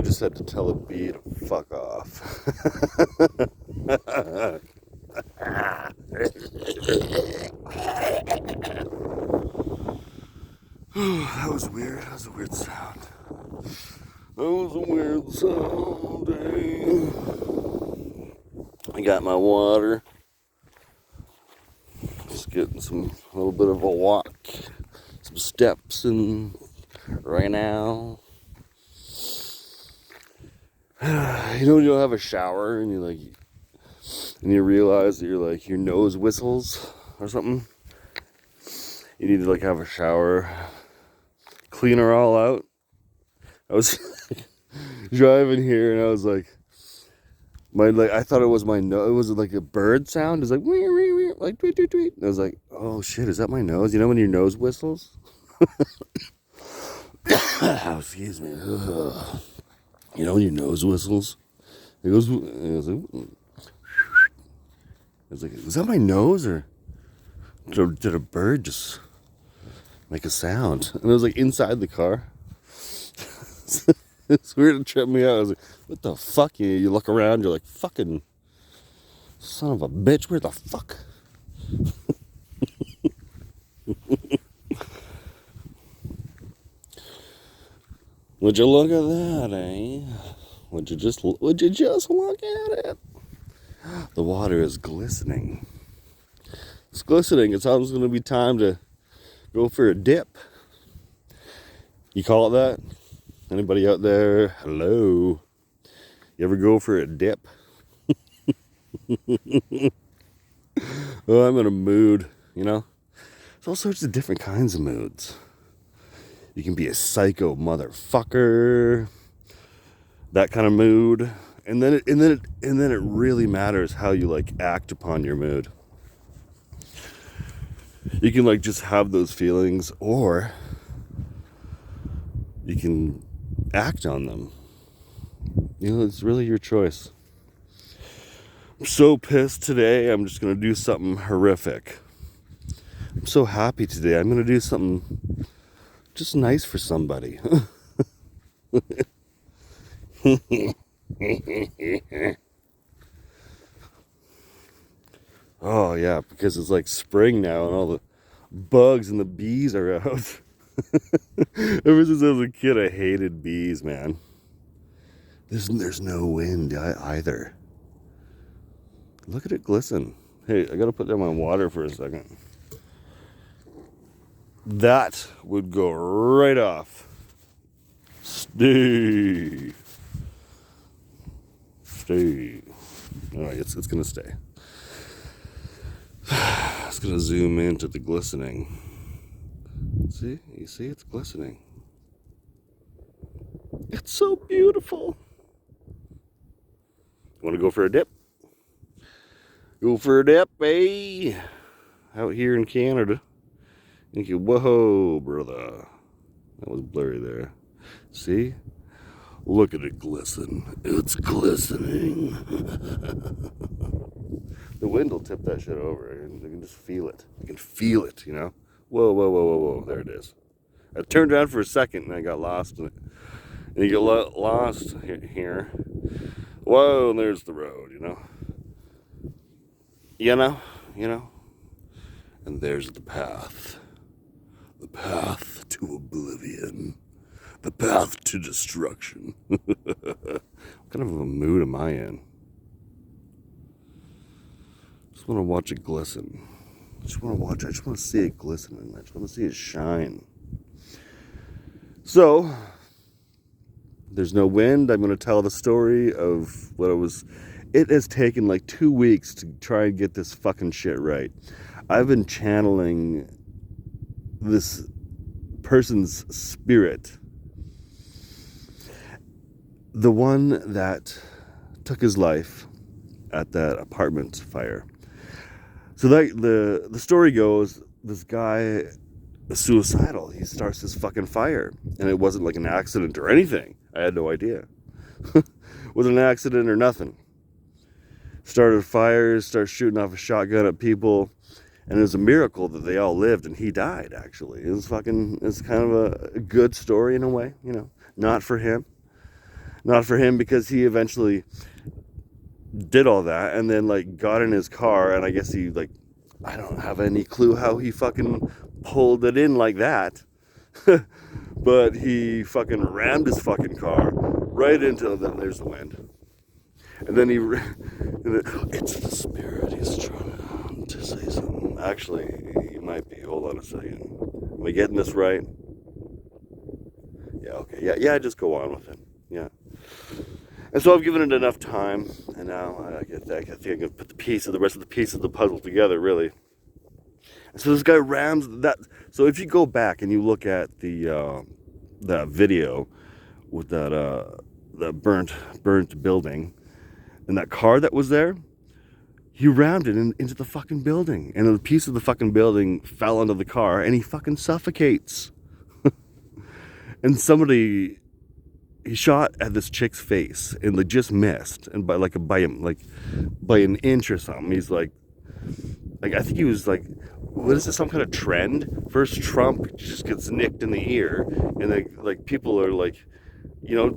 just had to tell a bee to fuck off. That was weird. That was a weird sound. That was a weird sound. I got my water. Just getting a little bit of a walk, some steps in right now. You know when you don't have a shower and you realize that your nose whistles or something. You need to have a shower, clean her all out. I was driving here and I was like, I thought it was my nose. It was like a bird sound. It's like wee wee wee, like tweet tweet tweet. And I was like, oh shit, is that my nose? You know when your nose whistles? Oh, excuse me. Ugh. You know when your nose whistles? It was like, was that my nose or did a bird just make a sound? And it was like inside the car. It's weird to trip me out. I was like, what the fuck? You look around, you're like, fucking son of a bitch, where the fuck? Would you look at that, eh? Would you just look at it? The water is glistening. It's glistening. It's almost going to be time to go for a dip. You call it that? Anybody out there? Hello. You ever go for a dip? Oh, I'm in a mood, There's all sorts of different kinds of moods. You can be a psycho motherfucker. That kind of mood. And then it really matters how you act upon your mood. You can just have those feelings, or you can act on them. It's really your choice. I'm so pissed today. I'm just gonna do something horrific. I'm so happy today. I'm gonna do something just nice for somebody. Oh yeah, because it's spring now and all the bugs and the bees are out. Ever since I was a kid, I hated bees, man. There's no wind either. Look at it glisten. Hey, I gotta put down my water for a second. That would go right off. Stay. Alright, it's gonna stay. It's gonna zoom into the glistening. See? You see it's glistening. It's so beautiful. Wanna go for a dip? Go for a dip, eh? Out here in Canada. Thank you. Whoa, brother. That was blurry there. See? Look at it glisten. It's glistening. The wind will tip that shit over, and you can just feel it. You can feel it, Whoa, whoa, whoa, whoa, whoa. There it is. I turned around for a second, and I got lost in it. And you get lost here. Whoa, and there's the road, And there's the path. The path to oblivion. The path to destruction. What kind of a mood am I in? Just want to watch it glisten. I just want to see it glisten. I just want to see it shine. So, there's no wind. I'm going to tell the story of what it was. It has taken 2 weeks to try and get this fucking shit right. I've been channeling this person's spirit. The one that took his life at that apartment fire. So the story goes, this guy is suicidal. He starts this fucking fire. And it wasn't an accident or anything. I had no idea. It wasn't an accident or nothing. Started fires, started shooting off a shotgun at people. And it was a miracle that they all lived and he died, actually. It's kind of a good story in a way, Not for him. Not for him, because he eventually did all that and then like got in his car, and I guess he like, I don't have any clue how he fucking pulled it in like that. But he fucking rammed his fucking car right into them. There's the wind. And then it's the spirit. He's trying to say something. Actually, he might be. Hold on a second. Am I getting this right? Yeah, okay. Yeah, just go on with it. Yeah. And so I've given it enough time, and now I think I can put the rest of the pieces of the puzzle together, really. And so this guy rams that. So if you go back and you look at that video with that burnt building, and that car that was there, he rammed it into the fucking building, and a piece of the fucking building fell onto the car, and he fucking suffocates. And he shot at this chick's face and like just missed, and by an inch or something. He's like I think he was like, what is this, some kind of trend? First Trump just gets nicked in the ear, and like people are like,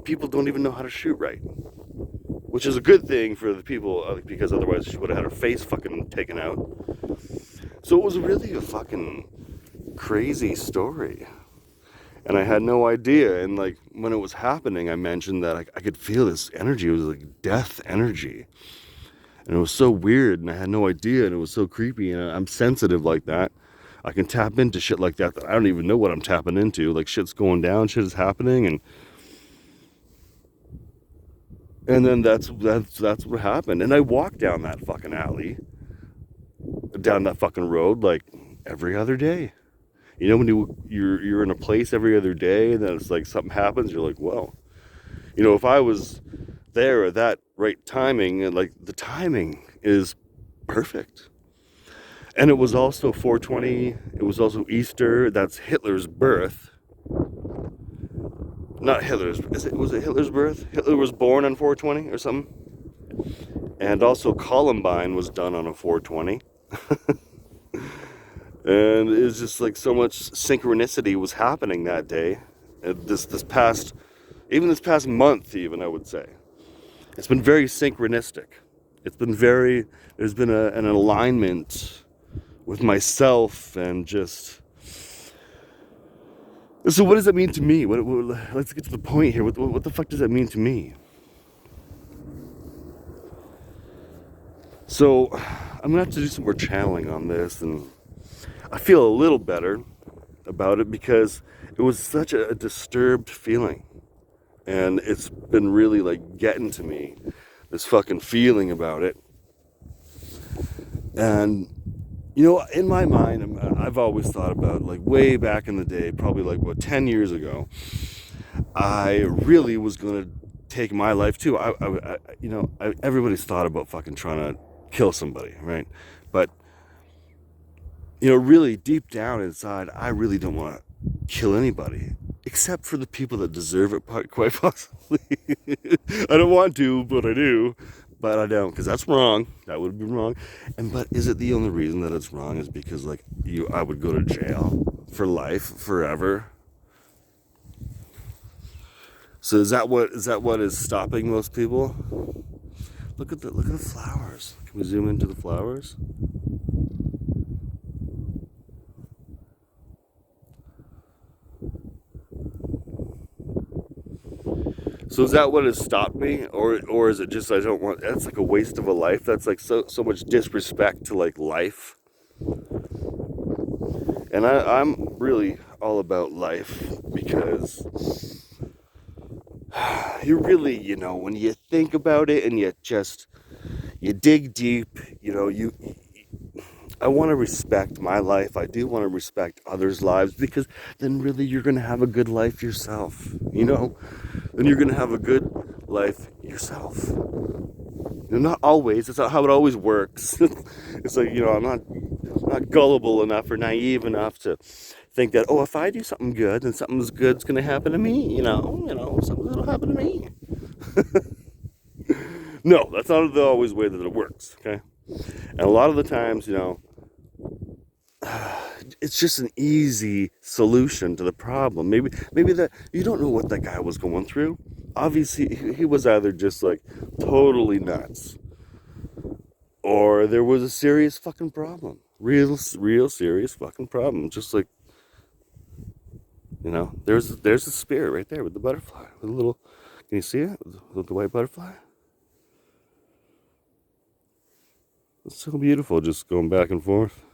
people don't even know how to shoot right, which is a good thing for the people, because otherwise she would have had her face fucking taken out. So it was really a fucking crazy story. And I had no idea. And like when it was happening, I mentioned that I could feel this energy. It was like death energy. And it was so weird, and I had no idea, and it was so creepy. And I'm sensitive like that. I can tap into shit like that I don't even know what I'm tapping into. Like shit's going down, shit is happening, and then that's what happened. And I walked down that fucking alley, down that fucking road, like every other day. When you're in a place every other day, and then it's like something happens, you're like, well, if I was there at that right timing, and like the timing is perfect. And it was also 420. It was also Easter. That's Hitler's birth. Not Hitler's. Was it Hitler's birth? Hitler was born on 420 or something. And also Columbine was done on a 420. And it was just like so much synchronicity was happening that day. This past month, even, I would say, it's been very synchronistic. There's been an alignment with myself, and just. So what does that mean to me? Let's get to the point here. What the fuck does that mean to me? So I'm gonna have to do some more channeling on this, and I feel a little better about it, because it was such a disturbed feeling, and it's been really like getting to me, this fucking feeling about it. And in my mind, I've always thought about, like, way back in the day, probably like 10 years ago, I really was gonna take my life too. Everybody's thought about fucking trying to kill somebody, right? But really deep down inside, I really don't want to kill anybody, except for the people that deserve it, quite possibly. I don't want to, but I do. But I don't, because that's wrong. That would be wrong. But is it the only reason that it's wrong is because I would go to jail for life, forever? So is that what is stopping most people? Look at the flowers. Can we zoom into the flowers? So is that what has stopped me, or is it just I don't want? That's like a waste of a life. That's like so much disrespect to like life. And I'm really all about life, because you really, when you think about it and you dig deep, I want to respect my life. I do want to respect others' lives, because then really you're going to have a good life yourself, Then you're going to have a good life yourself. Not always. That's not how it always works. It's like, I'm not gullible enough or naive enough to think that, if I do something good, then something good's going to happen to me, something will happen to me. No, that's not the always way that it works, okay? And a lot of the times, it's just an easy solution to the problem. Maybe that you don't know what that guy was going through. obviously he was either just like totally nuts, or there was a serious fucking problem. Real serious fucking problem. Just like, there's a spirit right there with the butterfly. With a little, can you see it? With the white butterfly? It's so beautiful, just going back and forth.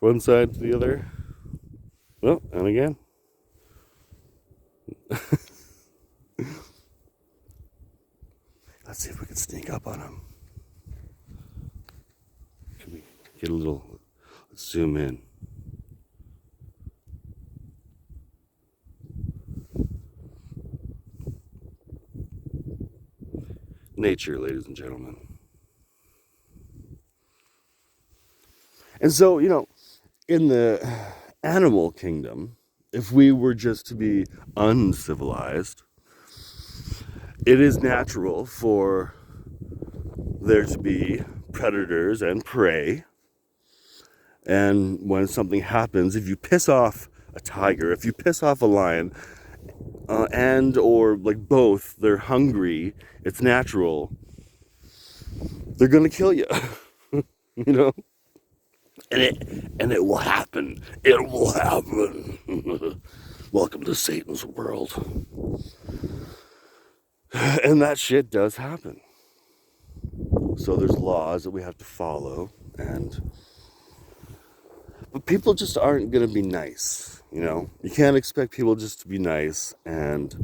One side to the other. Oh, and again. Let's see if we can sneak up on him. Can we get a little, let's zoom in. Nature, ladies and gentlemen. And so, in the animal kingdom, if we were just to be uncivilized, it is natural for there to be predators and prey. And when something happens, if you piss off a tiger, if you piss off a lion, and or like both, they're hungry, it's natural, they're gonna kill you. you know and it will happen. It will happen. Welcome to Satan's world. And that shit does happen. So there's laws that we have to follow, but people just aren't gonna be nice. You can't expect people just to be nice, and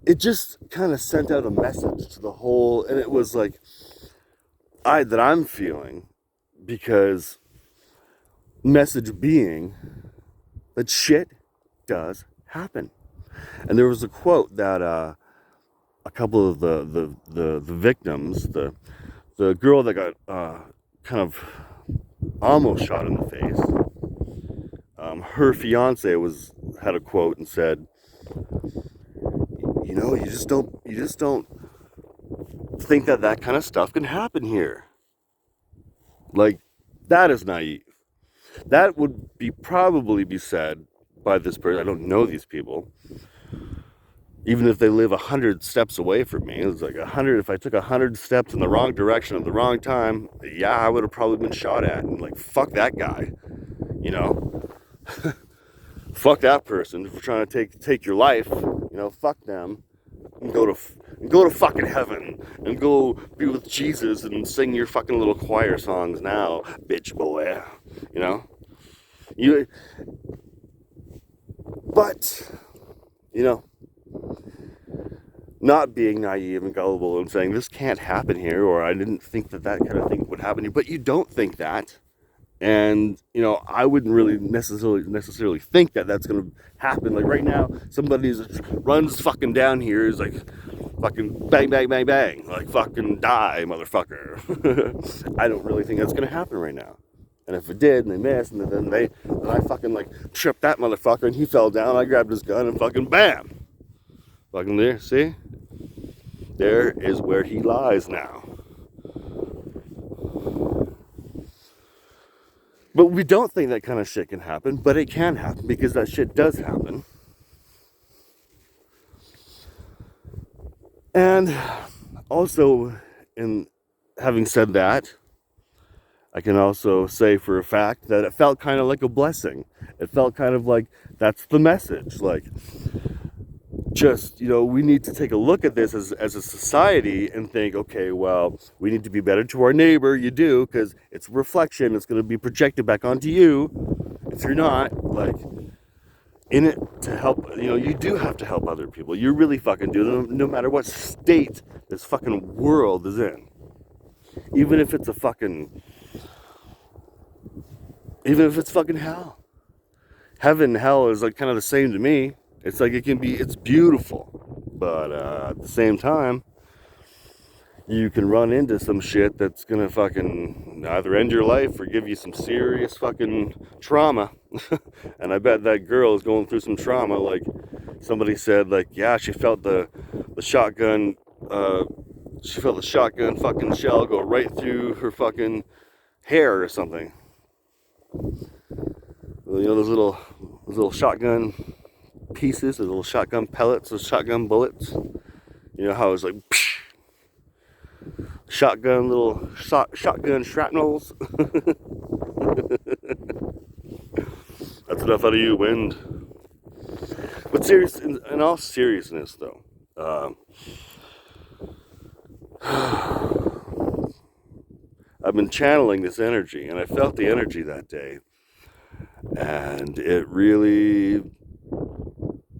it just kind of sent out a message to the whole, and it was like that I'm feeling, because message being that shit does happen. And there was a quote that a couple of the victims, the girl that got kind of almost shot in the face, her fiance had a quote and said, you just don't think that kind of stuff can happen here. Like, that is naive. That would probably be said by this person. I don't know these people. Even if they live 100 steps away from me, it's like 100. If I took 100 steps in the wrong direction at the wrong time, yeah, I would have probably been shot at. And like, fuck that guy, fuck that person for trying to take your life. Fuck them. And go to fucking heaven and go be with Jesus and sing your fucking little choir songs now, bitch boy. You. But not being naive and gullible and saying this can't happen here, or I didn't think that kind of thing would happen here. But you don't think that, and I wouldn't really necessarily think that that's gonna happen. Like right now, somebody runs fucking down here is like fucking bang bang bang bang, like fucking die motherfucker. I don't really think that's gonna happen right now. And if it did and they missed, and then I fucking like tripped that motherfucker and he fell down, I grabbed his gun and fucking bam, fucking there, see, there is where he lies now. But we don't think that kind of shit can happen, but it can happen, because that shit does happen. And also, in having said that, I can also say for a fact that it felt kind of like a blessing. It felt kind of like that's the message. Like, just, we need to take a look at this as a society and think, okay, well, we need to be better to our neighbor. You do, because it's a reflection. It's going to be projected back onto you. If you're not, like, in it to help, you do have to help other people. You really fucking do, no matter what state this fucking world is in. Even if it's fucking hell. Heaven, hell is like kind of the same to me. It's like it's beautiful. But at the same time, you can run into some shit that's gonna fucking either end your life or give you some serious fucking trauma. And I bet that girl is going through some trauma. Like somebody said, like, yeah, she felt the shotgun, fucking shell go right through her fucking hair or something. Those little shotgun pieces, those little shotgun pellets, those shotgun bullets. You know how it's like psh, shotgun little shotgun shrapnels. That's enough out of you, wind. But in all seriousness, though, I've been channeling this energy, and I felt the energy that day, and it really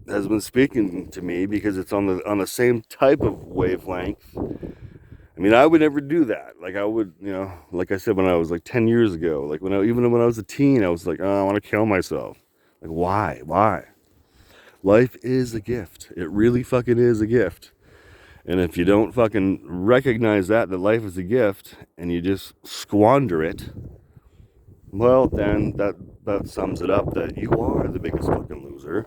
has been speaking to me because it's on the same type of wavelength. I mean, I would never do that. Like I would, like I said, when I was like 10 years ago, like even when I was a teen, I was like, oh, I want to kill myself. Like, why? Why? Life is a gift. It really fucking is a gift. And if you don't fucking recognize that life is a gift and you just squander it, well, then that sums it up that you are the biggest fucking loser.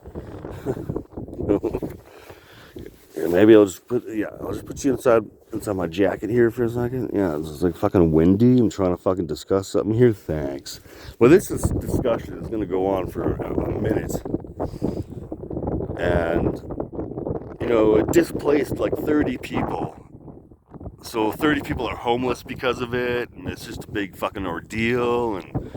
Yeah, maybe I'll just put you inside my jacket here for a second. Yeah, it's like fucking windy. I'm trying to fucking discuss something here. Thanks. Well, discussion is going to go on for a minute. And, it displaced like 30 people. So 30 people are homeless because of it, and it's just a big fucking ordeal, and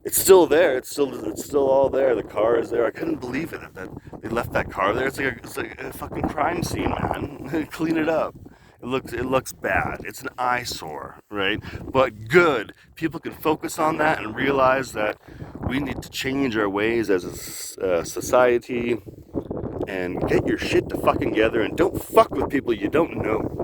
it's still there. It's still all there. The car is there. I couldn't believe it that they left that car there. It's like a fucking crime scene, man. Clean it up. It looks bad. It's an eyesore, right? But good. People can focus on that and realize that we need to change our ways as a society and get your shit to fucking together and don't fuck with people you don't know.